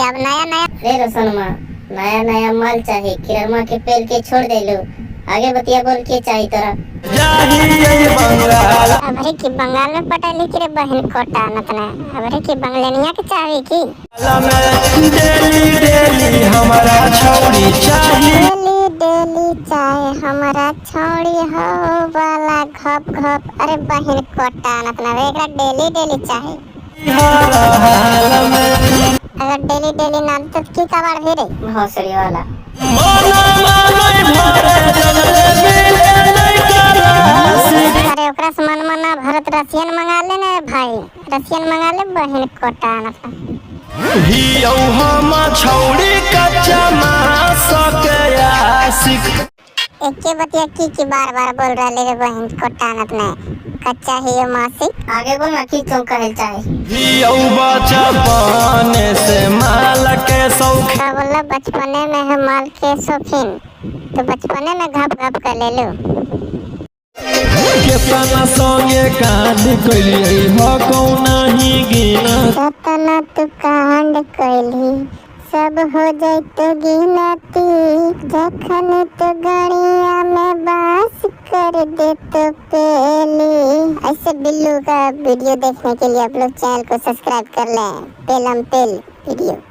अब नया नया। अरे रोशनमा, नया नया माल चाहिए, किरमा के पेल के छोड़ दे लो। आगे बतिया बोल के चाहिए तोरा। अबरे की बंगाल में पटा लिख रे बहन कोटा नतना। अबरे की बंगलेनिया के चाहे की डेली डेली हमारा छौड़ी चाहिए, डेली चाहे हमारा छौड़ी हो वाला घप घप। अरे बहन कोटा नतना एकरा डेली डेली चाहे। अगर डेली डेली ना तो की कबाड़ भी रे भौसड़ी वाला। अरे ओकरा से मन मना भरत रसियन मंगा ले ना भाई, रसियन मंगा ले बहन कोटा नतना। छौड़ी कच्चा मांस के आशिक। एके बतिया की बार बार बोल रहा रे बहन कोटा नतना। कच्चा ही ये मासिक। आगे बोल ना की क्यों कहल चाहे। बचपन से माल के शौक। बोला बचपने में है माल के शौकीन, तो बचपने में घप घप कर ले लो। केतना संगे कांड कइली हो कौना ही गिना। केतना तू कांड कइली सब हो जाए तो गिनती। जखन तो गड़िया में बास कर दे तो पेली। ऐसे बिल्लू का वीडियो देखने के लिए आप लोग चैनल को सब्सक्राइब कर लें। पेलम पेल वीडियो।